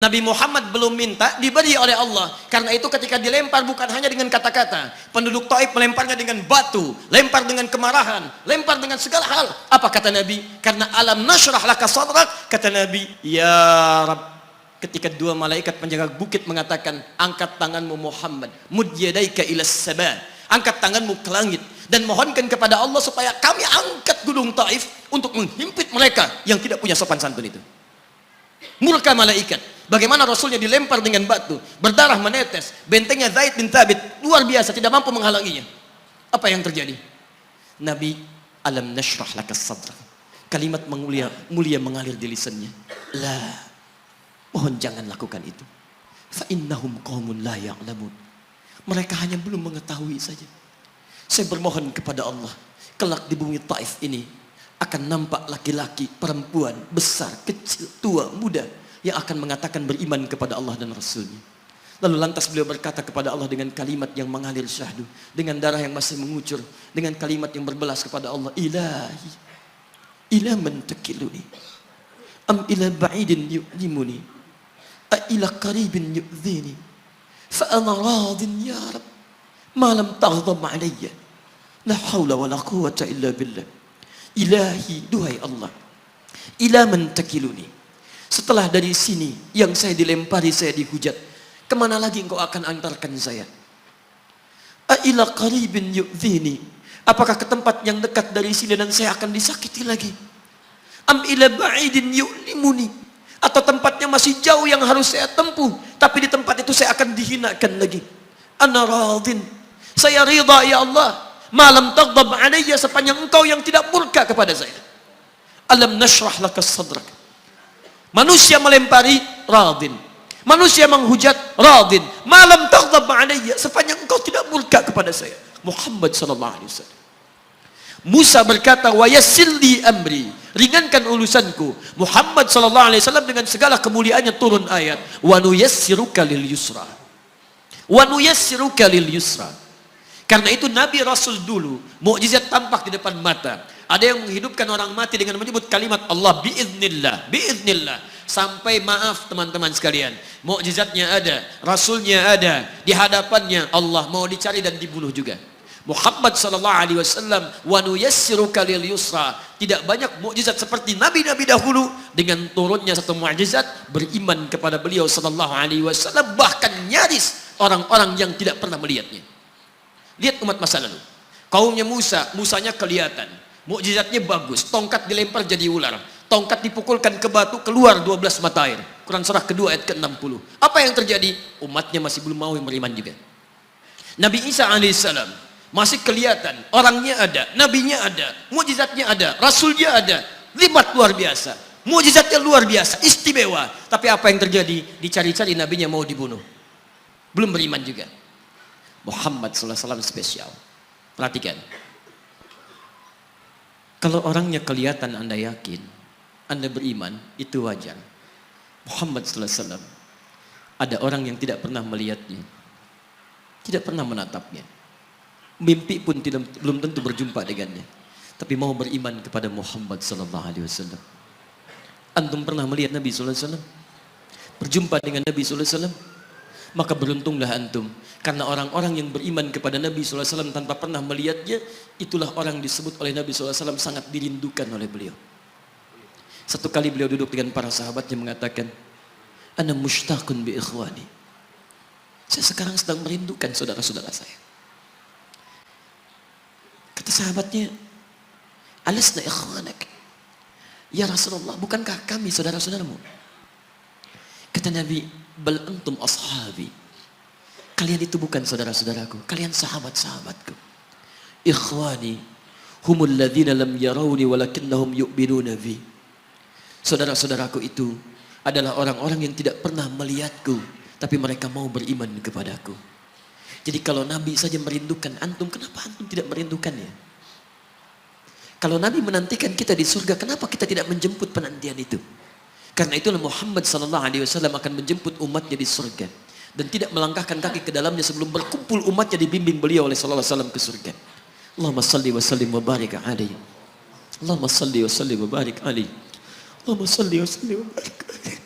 Nabi Muhammad belum minta, diberi oleh Allah. Karena itu ketika dilempar bukan hanya dengan kata-kata. Penduduk Taif melemparnya dengan batu, lempar dengan kemarahan, lempar dengan segala hal. Apa kata Nabi? Karena alam nashrah laka sadrak, kata Nabi, ya Rabb. Ketika dua malaikat penjaga bukit mengatakan, angkat tanganmu Muhammad, mud yadaika ilas sama, angkat tanganmu ke langit dan mohonkan kepada Allah supaya kami angkat gunung Taif untuk menghimpit mereka yang tidak punya sopan santun itu. Murka malaikat. Bagaimana Rasulnya dilempar dengan batu, berdarah menetes, bentengnya Zaid bin Thabit luar biasa, tidak mampu menghalanginya. Apa yang terjadi? Nabi, alam nashrah laka sadrak. Kalimat mulia mengalir di lisannya. La, mohon jangan lakukan itu. Fa innahum qaumun la ya'lamun. Mereka hanya belum mengetahui saja. Saya bermohon kepada Allah, kelak di bumi Taif ini akan nampak laki-laki, perempuan, besar, kecil, tua, muda yang akan mengatakan beriman kepada Allah dan Rasulnya. Lalu lantas beliau berkata kepada Allah dengan kalimat yang mengalir syahdu, dengan darah yang masih mengucur, dengan kalimat yang berbelas kepada Allah, Ilahi, ila man takiluni, am ila ba'idin yu'limuni, a ila qaribin yu'zini, fa ana radin ya Rab, ma lam taghdab alayya, la hawla wa la quwwata illa billah. Ilahi, duhai Allah, ila man takiluni, setelah dari sini yang saya dilempari, saya dihujat, kemana lagi engkau akan antarkan saya? A'ila qaribin yu'zini, apakah ke tempat yang dekat dari sini dan saya akan disakiti lagi? Am ila ba'idin yu'limuni, atau tempatnya masih jauh yang harus saya tempuh, tapi di tempat itu saya akan dihinakan lagi. Ana radin, saya ridha ya Allah, malam taghdab alayya, sepanjang engkau yang tidak murka kepada saya. Alam nashrah laka sadrak. Manusia melempari, radin. Manusia menghujat, radin. Malam taghdab alayya, sepanjang engkau tidak murka kepada saya. Muhammad sallallahu alaihi wasallam. Musa berkata, wa yassir li amri, ringankan urusanku. Muhammad sallallahu alaihi wasallam dengan segala kemuliaannya turun ayat, wa nuyassiruka lil yusra. Wa nuyassiruka lil yusra. Karena itu Nabi Rasul dulu mukjizat tampak di depan mata. Ada yang menghidupkan orang mati dengan menyebut kalimat Allah biiznillah, biiznillah. Sampai maaf teman-teman sekalian, mukjizatnya ada, Rasulnya ada, di hadapannya Allah mau dicari dan dibunuh juga. Muhammad sallallahu alaihi wasallam, wa nuyassiruka lil yusra. Tidak banyak mukjizat seperti nabi-nabi dahulu, dengan turunnya satu mukjizat beriman kepada beliau sallallahu alaihi wasallam, bahkan nyaris orang-orang yang tidak pernah melihatnya. Lihat umat masa lalu. Kaumnya Musa, Musanya kelihatan. Mukjizatnya bagus, tongkat dilempar jadi ular, tongkat dipukulkan ke batu keluar 12 mata air. Quran surah kedua ayat ke-60. Apa yang terjadi? Umatnya masih belum mau beriman juga. Nabi Isa alaihissalam masih kelihatan, orangnya ada, nabinya ada, mukjizatnya ada, rasulnya ada, libat luar biasa, mukjizatnya luar biasa, istimewa. Tapi apa yang terjadi? Dicari-cari nabinya mau dibunuh, belum beriman juga. Muhammad sallallahu alaihi wasallam spesial. Perhatikan. Kalau orangnya kelihatan Anda yakin, Anda beriman, itu wajar. Muhammad sallallahu alaihi wasallam, ada orang yang tidak pernah melihatnya, tidak pernah menatapnya, mimpi pun belum tentu berjumpa dengannya, tapi mau beriman kepada Muhammad sallallahu alaihi wasallam. Antum pernah melihat Nabi sallallahu alaihi wasallam? Berjumpa dengan Nabi sallallahu alaihi wasallam? Maka beruntunglah antum, karena orang-orang yang beriman kepada Nabi sallallahu alaihi wasallam tanpa pernah melihatnya, itulah orang disebut oleh Nabi sallallahu alaihi wasallam sangat dirindukan oleh beliau. Satu kali beliau duduk dengan para sahabatnya mengatakan, ana mushtaqun bi ikhwani, saya sekarang sedang merindukan saudara-saudara saya. Kata sahabatnya, alasna ikhwanak ya Rasulullah, bukankah kami saudara-saudaramu? Kata Nabi, bal antum ashabi, kalian itu bukan saudara-saudaraku, kalian sahabat-sahabatku. Ikhwani humul ladzina lam yarawni walakinnahum yu'minuna bi, saudara-saudaraku itu adalah orang-orang yang tidak pernah melihatku, tapi mereka mau beriman kepadaku. Jadi kalau Nabi saja merindukan antum, kenapa antum tidak merindukannya? Kalau Nabi menantikan kita di surga, kenapa kita tidak menjemput penantian itu? Karena itulah Muhammad sallallahu alaihi wasallam akan menjemput umatnya di surga dan tidak melangkahkan kaki ke dalamnya sebelum berkumpul umatnya dibimbing beliau oleh sallallahu alaihi wasallam ke surga. Allahumma salli wa sallim wa barik alaihi. Allahumma salli wa sallim wa barik alaihi. Allahumma salli wa sallim wa barik alaihi.